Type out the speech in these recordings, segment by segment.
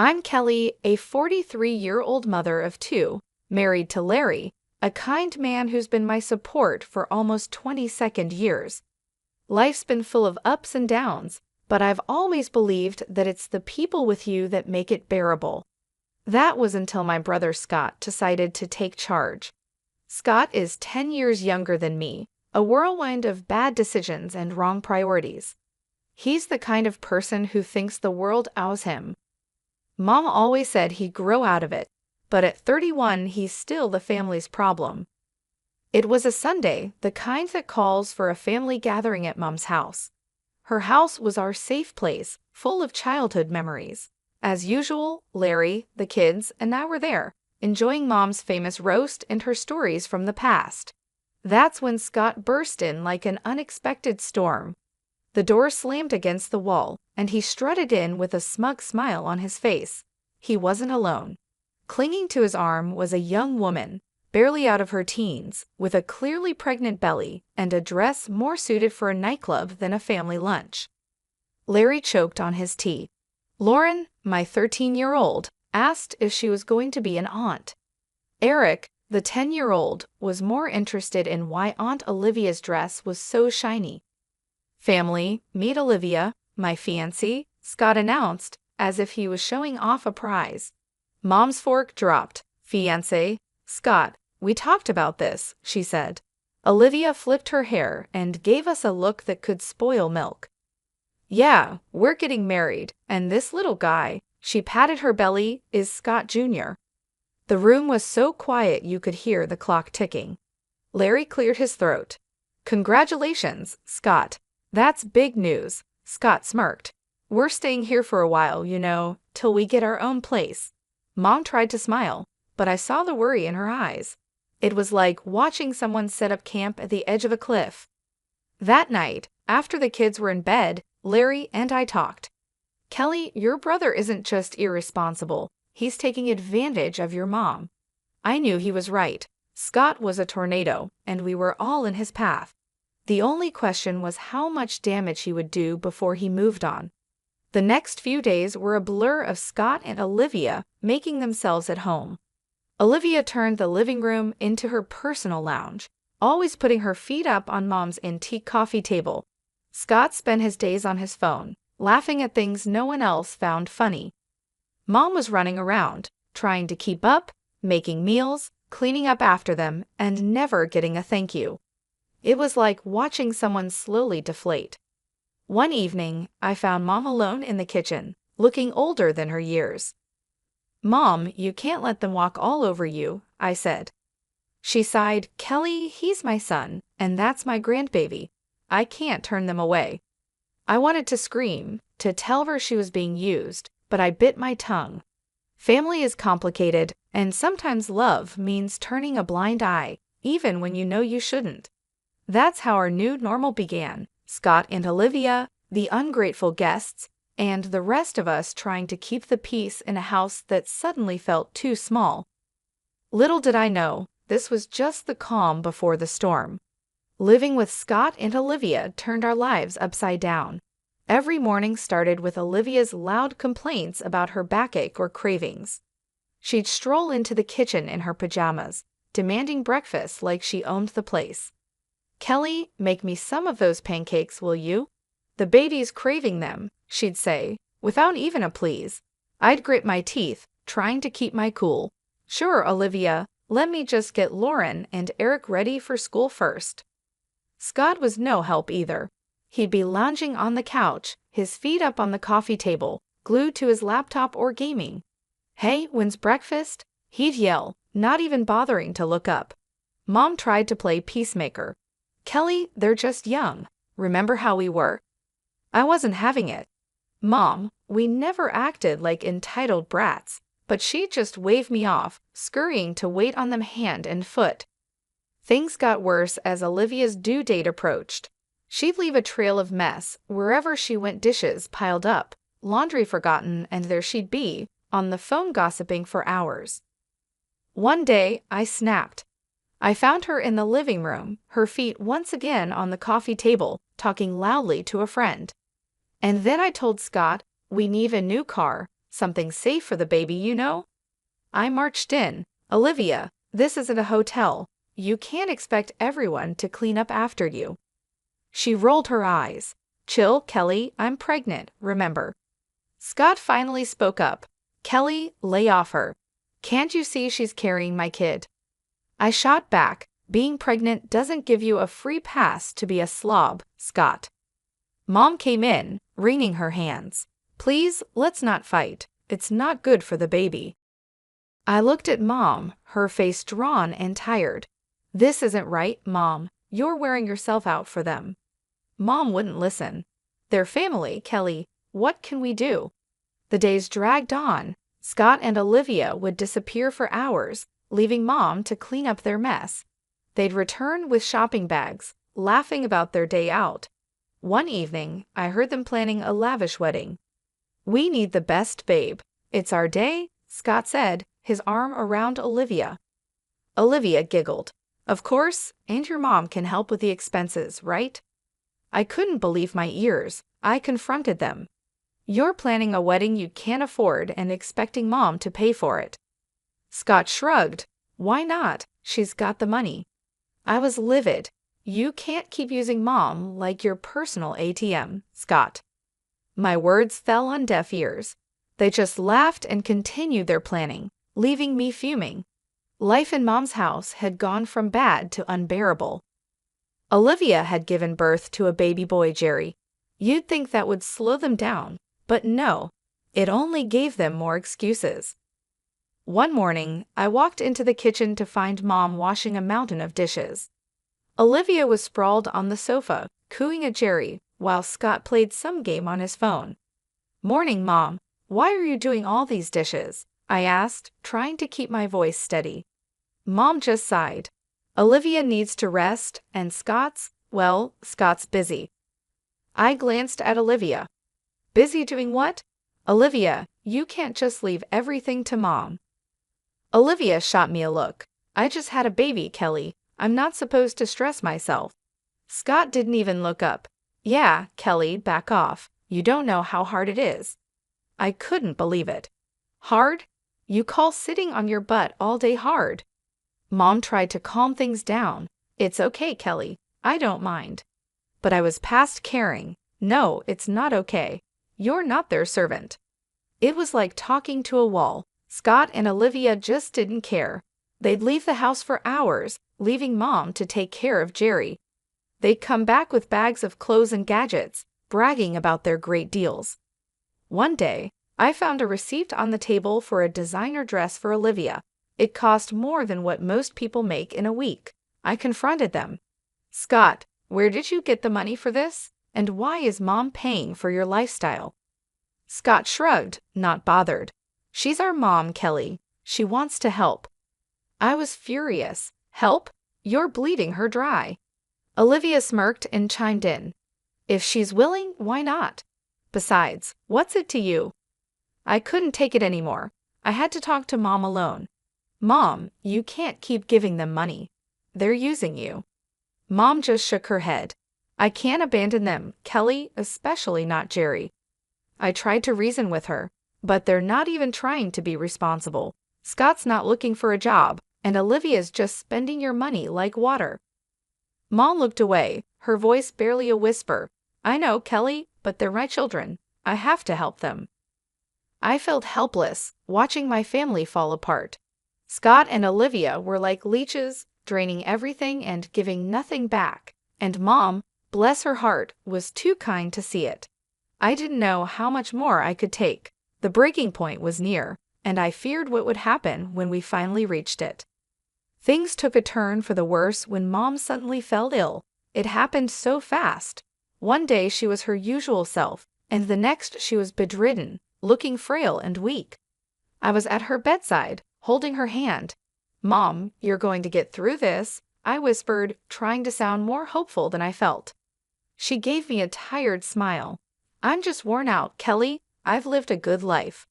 I'm Kelly, a 43-year-old mother of two, married to Larry, a kind man who's been my support for almost 22nd years. Life's been full of ups and downs, but I've always believed that it's the people with you that make it bearable. That was until my brother Scott decided to take charge. Scott is 10 years younger than me, a whirlwind of bad decisions and wrong priorities. He's the kind of person who thinks the world owes him. Mom always said he'd grow out of it, but at 31 he's still the family's problem. It was a Sunday, the kind that calls for a family gathering at Mom's house. Her house was our safe place, full of childhood memories. As usual, Larry, the kids, and I were there, enjoying Mom's famous roast and her stories from the past. That's when Scott burst in like an unexpected storm. The door slammed against the wall, and he strutted in with a smug smile on his face. He wasn't alone. Clinging to his arm was a young woman, barely out of her teens, with a clearly pregnant belly and a dress more suited for a nightclub than a family lunch. Larry choked on his tea. Lauren, my 13-year-old, asked if she was going to be an aunt. Eric, the 10-year-old, was more interested in why Aunt Olivia's dress was so shiny. Family, meet Olivia, my fiancée, Scott announced, as if he was showing off a prize. Mom's fork dropped. Fiancé, Scott, we talked about this, she said. Olivia flipped her hair and gave us a look that could spoil milk. Yeah, we're getting married, and this little guy, she patted her belly, is Scott Jr. The room was so quiet you could hear the clock ticking. Larry cleared his throat. Congratulations, Scott. That's big news, Scott smirked. We're staying here for a while, till we get our own place. Mom tried to smile, but I saw the worry in her eyes. It was like watching someone set up camp at the edge of a cliff. That night, after the kids were in bed, Larry and I talked. Kelly, your brother isn't just irresponsible. He's taking advantage of your mom. I knew he was right. Scott was a tornado, and we were all in his path. The only question was how much damage he would do before he moved on. The next few days were a blur of Scott and Olivia making themselves at home. Olivia turned the living room into her personal lounge, always putting her feet up on Mom's antique coffee table. Scott spent his days on his phone, laughing at things no one else found funny. Mom was running around, trying to keep up, making meals, cleaning up after them, and never getting a thank you. It was like watching someone slowly deflate. One evening, I found Mom alone in the kitchen, looking older than her years. Mom, you can't let them walk all over you, I said. She sighed, Kelly, he's my son, and that's my grandbaby. I can't turn them away. I wanted to scream, to tell her she was being used, but I bit my tongue. Family is complicated, and sometimes love means turning a blind eye, even when you know you shouldn't. That's how our new normal began, Scott and Olivia, the ungrateful guests, and the rest of us trying to keep the peace in a house that suddenly felt too small. Little did I know, this was just the calm before the storm. Living with Scott and Olivia turned our lives upside down. Every morning started with Olivia's loud complaints about her backache or cravings. She'd stroll into the kitchen in her pajamas, demanding breakfast like she owned the place. Kelly, make me some of those pancakes, will you? The baby's craving them, she'd say, without even a please. I'd grit my teeth, trying to keep my cool. Sure, Olivia, let me just get Lauren and Eric ready for school first. Scott was no help either. He'd be lounging on the couch, his feet up on the coffee table, glued to his laptop or gaming. Hey, when's breakfast? He'd yell, not even bothering to look up. Mom tried to play peacemaker. Kelly, they're just young. Remember how we were? I wasn't having it. Mom, we never acted like entitled brats, but she'd just wave me off, scurrying to wait on them hand and foot. Things got worse as Olivia's due date approached. She'd leave a trail of mess wherever she went, dishes piled up, laundry forgotten, and there she'd be, on the phone gossiping for hours. One day, I snapped. I found her in the living room, her feet once again on the coffee table, talking loudly to a friend. And then I told Scott, we need a new car, Something safe for the baby, you know? I marched in. Olivia, this isn't a hotel. You can't expect everyone to clean up after you. She rolled her eyes. Chill, Kelly, I'm pregnant, remember. Scott finally spoke up. Kelly, lay off her. Can't you see she's carrying my kid? I shot back. Being pregnant doesn't give you a free pass to be a slob, Scott. Mom came in, wringing her hands. Please, let's not fight. It's not good for the baby. I looked at Mom, her face drawn and tired. This isn't right, Mom. You're wearing yourself out for them. Mom wouldn't listen. Their family, Kelly. What can we do? The days dragged on. Scott and Olivia would disappear for hours, leaving Mom to clean up their mess. They'd return with shopping bags, laughing about their day out. One evening, I heard them planning a lavish wedding. We need the best, babe. It's our day, Scott said, his arm around Olivia. Olivia giggled. Of course, and your mom can help with the expenses, right? I couldn't believe my ears. I confronted them. You're planning a wedding you can't afford and expecting Mom to pay for it. Scott shrugged. Why not? She's got the money. I was livid. You can't keep using Mom like your personal ATM, Scott. My words fell on deaf ears. They just laughed and continued their planning, leaving me fuming. Life in Mom's house had gone from bad to unbearable. Olivia had given birth to a baby boy, Jerry. You'd think that would slow them down, but no, it only gave them more excuses. One morning, I walked into the kitchen to find Mom washing a mountain of dishes. Olivia was sprawled on the sofa, cooing at Jerry, while Scott played some game on his phone. Morning, Mom. Why are you doing all these dishes? I asked, trying to keep my voice steady. Mom just sighed. Olivia needs to rest, and Scott's busy. I glanced at Olivia. Busy doing what? Olivia, you can't just leave everything to Mom. Olivia shot me a look. I just had a baby, Kelly. I'm not supposed to stress myself. Scott didn't even look up. Yeah, Kelly, back off. You don't know how hard it is. I couldn't believe it. Hard? You call sitting on your butt all day hard? Mom tried to calm things down. It's okay, Kelly. I don't mind. But I was past caring. No, it's not okay. You're not their servant. It was like talking to a wall. Scott and Olivia just didn't care. They'd leave the house for hours, leaving Mom to take care of Jerry. They'd come back with bags of clothes and gadgets, bragging about their great deals. One day, I found a receipt on the table for a designer dress for Olivia. It cost more than what most people make in a week. I confronted them. Scott, where did you get the money for this? And why is Mom paying for your lifestyle? Scott shrugged, not bothered. She's our mom, Kelly. She wants to help. I was furious. Help? You're bleeding her dry. Olivia smirked and chimed in. If she's willing, why not? Besides, what's it to you? I couldn't take it anymore. I had to talk to Mom alone. Mom, you can't keep giving them money. They're using you. Mom just shook her head. I can't abandon them, Kelly, especially not Jerry. I tried to reason with her, but they're not even trying to be responsible. Scott's not looking for a job, and Olivia's just spending your money like water. Mom looked away, her voice barely a whisper. I know, Kelly, but they're my children. I have to help them. I felt helpless, watching my family fall apart. Scott and Olivia were like leeches, draining everything and giving nothing back. And Mom, bless her heart, was too kind to see it. I didn't know how much more I could take. The breaking point was near, and I feared what would happen when we finally reached it. Things took a turn for the worse when Mom suddenly fell ill. It happened so fast. One day she was her usual self, and the next she was bedridden, looking frail and weak. I was at her bedside, holding her hand. Mom, you're going to get through this, I whispered, trying to sound more hopeful than I felt. She gave me a tired smile. I'm just worn out, Kelly. I've lived a good life.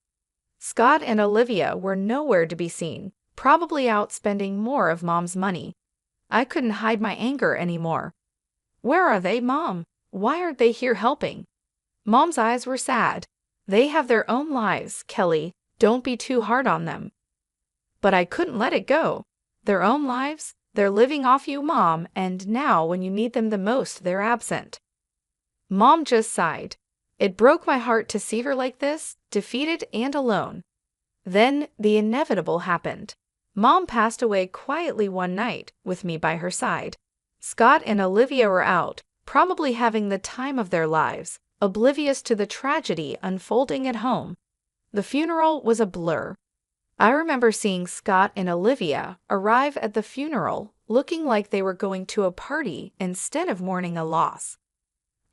Scott and Olivia were nowhere to be seen, probably out spending more of Mom's money. I couldn't hide my anger anymore. Where are they, Mom? Why aren't they here helping? Mom's eyes were sad. They have their own lives, Kelly. Don't be too hard on them. But I couldn't let it go. Their own lives? They're living off you, Mom, and now when you need them the most, they're absent. Mom just sighed. It broke my heart to see her like this, defeated and alone. Then the inevitable happened. Mom passed away quietly one night, with me by her side. Scott and Olivia were out, probably having the time of their lives, oblivious to the tragedy unfolding at home. The funeral was a blur. I remember seeing Scott and Olivia arrive at the funeral looking like they were going to a party instead of mourning a loss.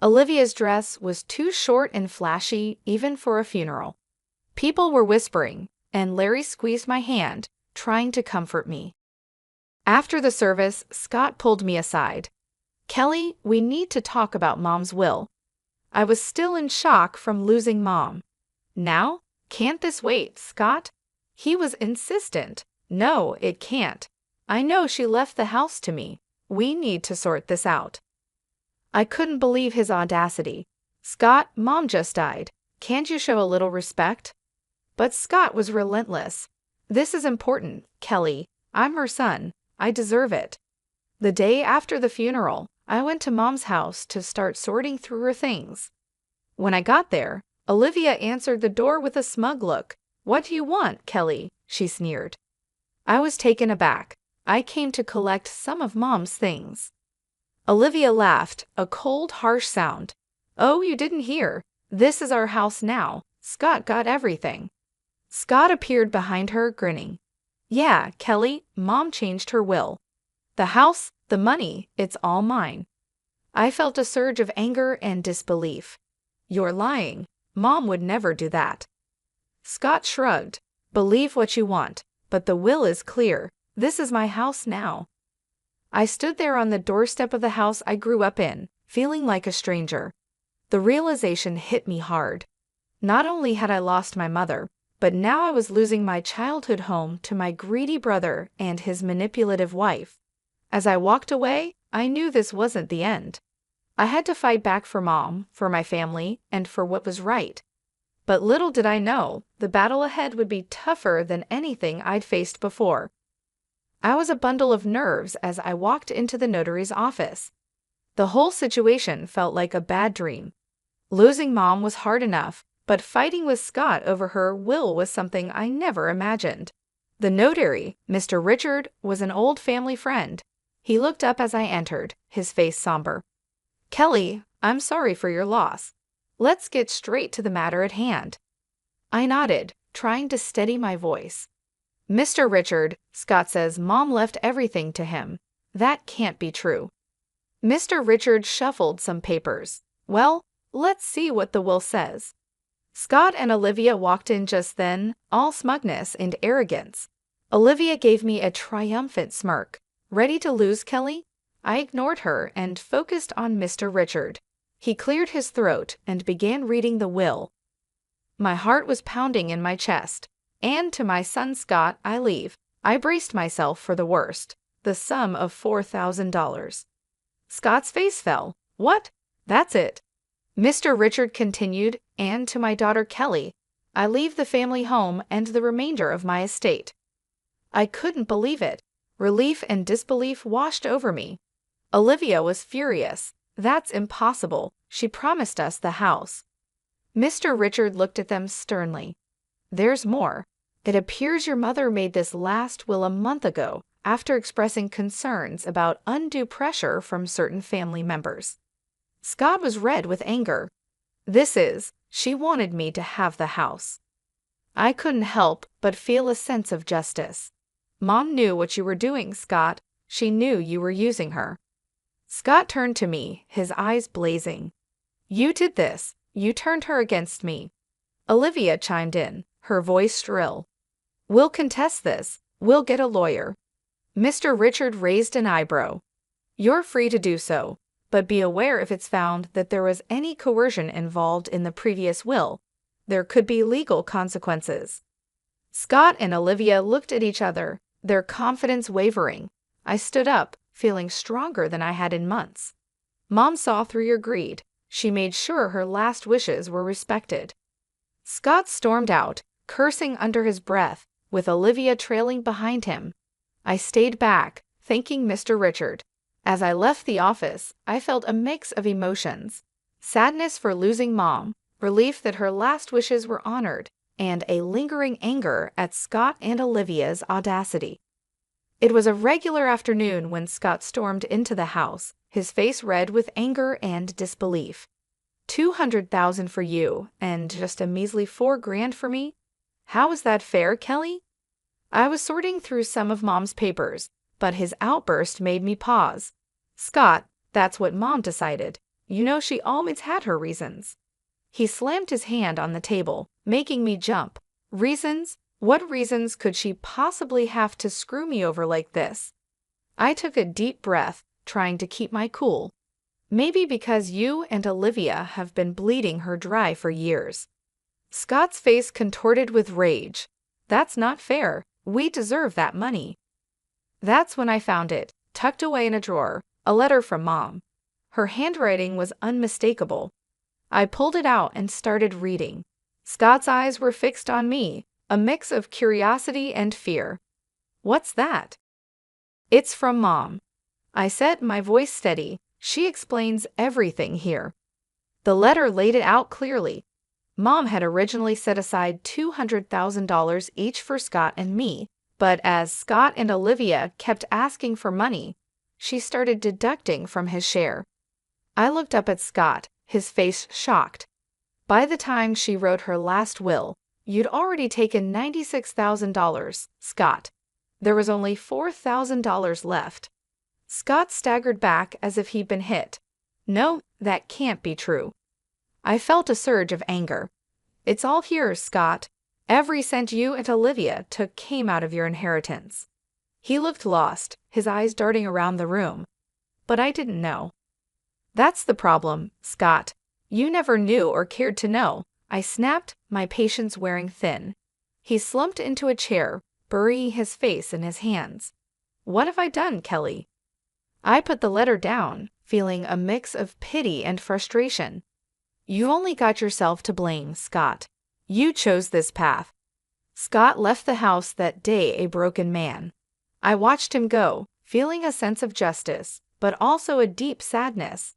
Olivia's dress was too short and flashy even for a funeral. People were whispering, and Larry squeezed my hand, trying to comfort me. After the service, Scott pulled me aside. "Kelly, we need to talk about Mom's will." I was still in shock from losing Mom. "Now? Can't this wait, Scott?" He was insistent. "No, it can't. I know she left the house to me. We need to sort this out." I couldn't believe his audacity. "Scott, Mom just died. Can't you show a little respect?" But Scott was relentless. "This is important, Kelly. I'm her son. I deserve it." The day after the funeral, I went to Mom's house to start sorting through her things. When I got there, Olivia answered the door with a smug look. "What do you want, Kelly?" she sneered. I was taken aback. "I came to collect some of Mom's things." Olivia laughed, a cold, harsh sound. "Oh, you didn't hear. This is our house now. Scott got everything." Scott appeared behind her, grinning. "Yeah, Kelly, Mom changed her will. The house, the money, it's all mine." I felt a surge of anger and disbelief. "You're lying. Mom would never do that." Scott shrugged. "Believe what you want, but the will is clear. This is my house now." I stood there on the doorstep of the house I grew up in, feeling like a stranger. The realization hit me hard. Not only had I lost my mother, but now I was losing my childhood home to my greedy brother and his manipulative wife. As I walked away, I knew this wasn't the end. I had to fight back for Mom, for my family, and for what was right. But little did I know, the battle ahead would be tougher than anything I'd faced before. I was a bundle of nerves as I walked into the notary's office. The whole situation felt like a bad dream. Losing Mom was hard enough, but fighting with Scott over her will was something I never imagined. The notary, Mr. Richard, was an old family friend. He looked up as I entered, his face somber. "Kelly, I'm sorry for your loss. Let's get straight to the matter at hand." I nodded, trying to steady my voice. "Mr. Richard, Scott says Mom left everything to him. That can't be true." Mr. Richard shuffled some papers. "Well, let's see what the will says." Scott and Olivia walked in just then, all smugness and arrogance. Olivia gave me a triumphant smirk. "Ready to lose, Kelly?" I ignored her and focused on Mr. Richard. He cleared his throat and began reading the will. My heart was pounding in my chest. "And to my son Scott I leave." I braced myself for the worst, the sum of $4,000. Scott's face fell. "What? That's it." Mr. Richard continued, "And to my daughter Kelly, I leave the family home and the remainder of my estate." I couldn't believe it. Relief and disbelief washed over me. Olivia was furious. "That's impossible. She promised us the house." Mr. Richard looked at them sternly. "There's more. It appears your mother made this last will a month ago after expressing concerns about undue pressure from certain family members." Scott was red with anger. She wanted me to have the house." I couldn't help but feel a sense of justice. "Mom knew what you were doing, Scott. She knew you were using her." Scott turned to me, his eyes blazing. "You did this. You turned her against me." Olivia chimed in, her voice shrill. "We'll contest this. We'll get a lawyer." Mr. Richard raised an eyebrow. "You're free to do so, but be aware if it's found that there was any coercion involved in the previous will. There could be legal consequences." Scott and Olivia looked at each other, their confidence wavering. I stood up, feeling stronger than I had in months. "Mom saw through your greed. She made sure her last wishes were respected." Scott stormed out, cursing under his breath, with Olivia trailing behind him. I stayed back, thanking Mr. Richard. As I left the office, I felt a mix of emotions. Sadness for losing Mom, relief that her last wishes were honored, and a lingering anger at Scott and Olivia's audacity. It was a regular afternoon when Scott stormed into the house, his face red with anger and disbelief. $200,000 for you, and just a measly $4,000 for me? How is that fair, Kelly? I was sorting through some of Mom's papers, but his outburst made me pause. Scott, that's what Mom decided. You know she always had her reasons. He slammed his hand on the table, making me jump. Reasons? What reasons could she possibly have to screw me over like this? I took a deep breath, trying to keep my cool. Maybe because you and Olivia have been bleeding her dry for years. Scott's face contorted with rage. That's not fair. We deserve that money. That's when I found it, tucked away in a drawer, a letter from Mom. Her handwriting was unmistakable. I pulled it out and started reading. Scott's eyes were fixed on me, a mix of curiosity and fear. What's that? It's from Mom. I said, my voice steady. She explains everything here. The letter laid it out clearly. Mom had originally set aside $200,000 each for Scott and me, but as Scott and Olivia kept asking for money, she started deducting from his share. I looked up at Scott, his face shocked. By the time she wrote her last will, you'd already taken $96,000, Scott. There was only $4,000 left. Scott staggered back as if he'd been hit. No, that can't be true. I felt a surge of anger. It's all here, Scott. Every cent you and Olivia took came out of your inheritance. He looked lost, his eyes darting around the room. But I didn't know. That's the problem, Scott. You never knew or cared to know. I snapped, my patience wearing thin. He slumped into a chair, burying his face in his hands. What have I done, Kelly? I put the letter down, feeling a mix of pity and frustration. You only got yourself to blame, Scott. You chose this path. Scott left the house that day a broken man. I watched him go, feeling a sense of justice, but also a deep sadness.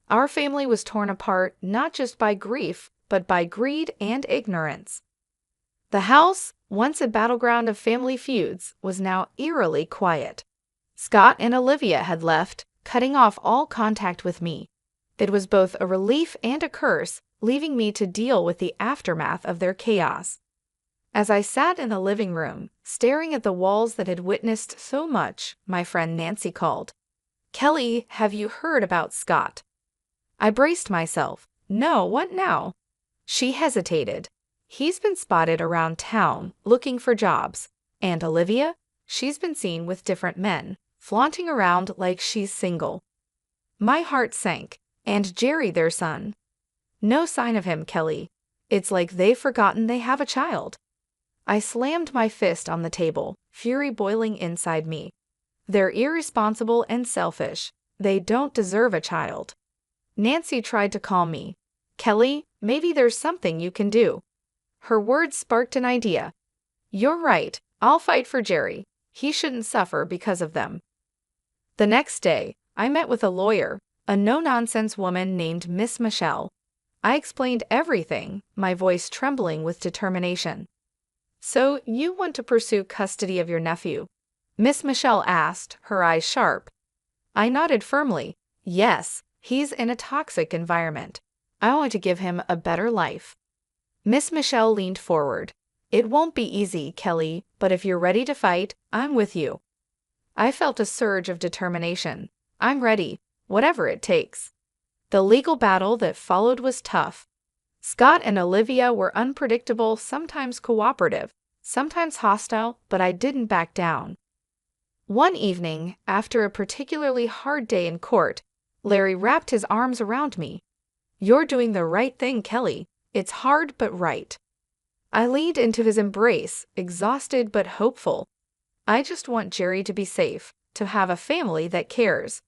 Our family was torn apart not just by grief, but by greed and ignorance. The house, once a battleground of family feuds, was now eerily quiet. Scott and Olivia had left, cutting off all contact with me. It was both a relief and a curse, leaving me to deal with the aftermath of their chaos. As I sat in the living room, staring at the walls that had witnessed so much, my friend Nancy called. Kelly, have you heard about Scott? I braced myself. No, what now? She hesitated. He's been spotted around town, looking for jobs. And Olivia? She's been seen with different men, flaunting around like she's single. My heart sank. And Jerry, their son. No sign of him, Kelly. It's like they've forgotten they have a child. I slammed my fist on the table, fury boiling inside me. They're irresponsible and selfish. They don't deserve a child. Nancy tried to calm me. Kelly, maybe there's something you can do. Her words sparked an idea. You're right. I'll fight for Jerry. He shouldn't suffer because of them. The next day, I met with a lawyer, a no-nonsense woman named Miss Michelle. I explained everything, my voice trembling with determination. So, you want to pursue custody of your nephew? Miss Michelle asked, her eyes sharp. I nodded firmly. Yes, he's in a toxic environment. I want to give him a better life. Miss Michelle leaned forward. It won't be easy, Kelly, but if you're ready to fight, I'm with you. I felt a surge of determination. I'm ready. Whatever it takes. The legal battle that followed was tough. Scott and Olivia were unpredictable, sometimes cooperative, sometimes hostile, but I didn't back down. One evening, after a particularly hard day in court, Larry wrapped his arms around me. You're doing the right thing, Kelly. It's hard but right. I leaned into his embrace, exhausted but hopeful. I just want Jerry to be safe, to have a family that cares.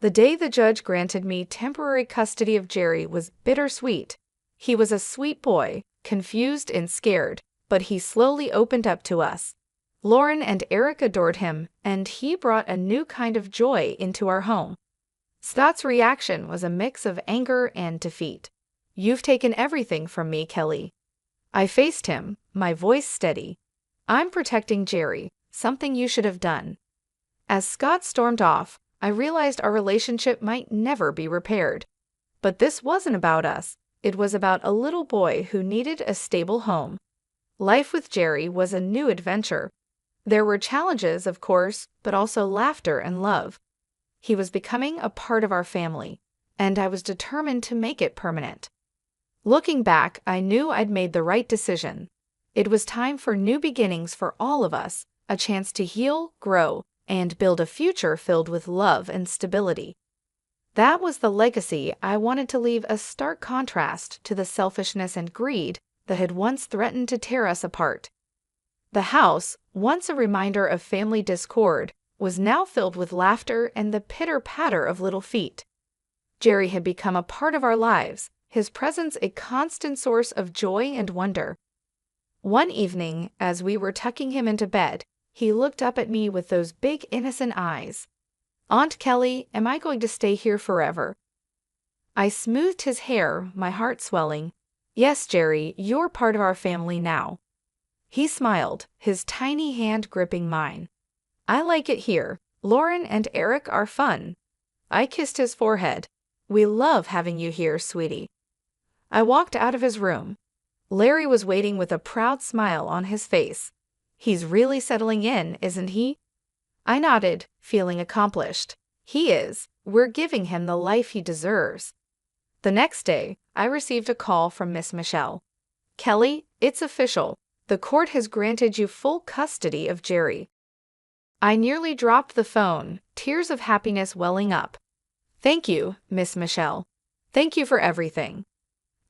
The day the judge granted me temporary custody of Jerry was bittersweet. He was a sweet boy, confused and scared, but he slowly opened up to us. Lauren and Eric adored him, and he brought a new kind of joy into our home. Scott's reaction was a mix of anger and defeat. "You've taken everything from me, Kelly." I faced him, my voice steady. "I'm protecting Jerry, something you should have done." As Scott stormed off, I realized our relationship might never be repaired. But this wasn't about us. It was about a little boy who needed a stable home. Life with Jerry was a new adventure. There were challenges, of course, but also laughter and love. He was becoming a part of our family, and I was determined to make it permanent. Looking back, I knew I'd made the right decision. It was time for new beginnings for all of us, a chance to heal, grow, and build a future filled with love and stability. That was the legacy I wanted to leave, a stark contrast to the selfishness and greed that had once threatened to tear us apart. The house, once a reminder of family discord, was now filled with laughter and the pitter-patter of little feet. Jerry had become a part of our lives, his presence a constant source of joy and wonder. One evening, as we were tucking him into bed, he looked up at me with those big innocent eyes. "Aunt Kelly, am I going to stay here forever?" I smoothed his hair, my heart swelling. "Yes, Jerry, you're part of our family now." He smiled, his tiny hand gripping mine. "I like it here. Lauren and Eric are fun." I kissed his forehead. "We love having you here, sweetie." I walked out of his room. Larry was waiting with a proud smile on his face. "He's really settling in, isn't he?" I nodded, feeling accomplished. "He is. We're giving him the life he deserves." The next day, I received a call from Miss Michelle. "Kelly, it's official. The court has granted you full custody of Jerry." I nearly dropped the phone, tears of happiness welling up. "Thank you, Miss Michelle. Thank you for everything."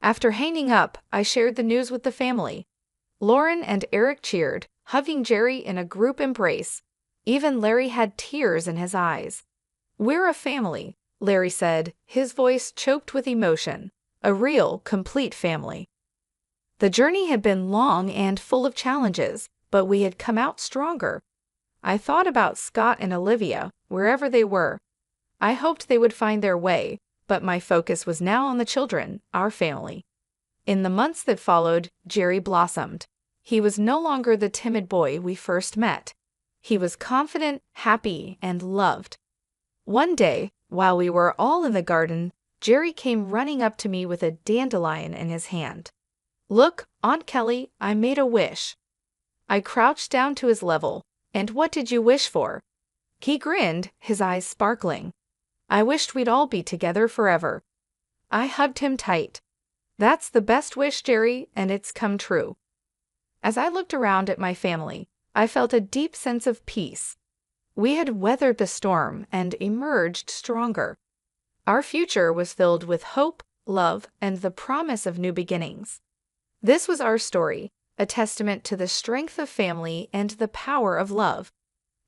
After hanging up, I shared the news with the family. Lauren and Eric cheered, hugging Jerry in a group embrace. Even Larry had tears in his eyes. "We're a family," Larry said, his voice choked with emotion. "A real, complete family." The journey had been long and full of challenges, but we had come out stronger. I thought about Scott and Olivia, wherever they were. I hoped they would find their way, but my focus was now on the children, our family. In the months that followed, Jerry blossomed. He was no longer the timid boy we first met. He was confident, happy, and loved. One day, while we were all in the garden, Jerry came running up to me with a dandelion in his hand. "Look, Aunt Kelly, I made a wish." I crouched down to his level. "And what did you wish for?" He grinned, his eyes sparkling. "I wished we'd all be together forever." I hugged him tight. "That's the best wish, Jerry, and it's come true." As I looked around at my family, I felt a deep sense of peace. We had weathered the storm and emerged stronger. Our future was filled with hope, love, and the promise of new beginnings. This was our story, a testament to the strength of family and the power of love.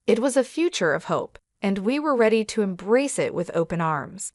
It was a future of hope, and we were ready to embrace it with open arms.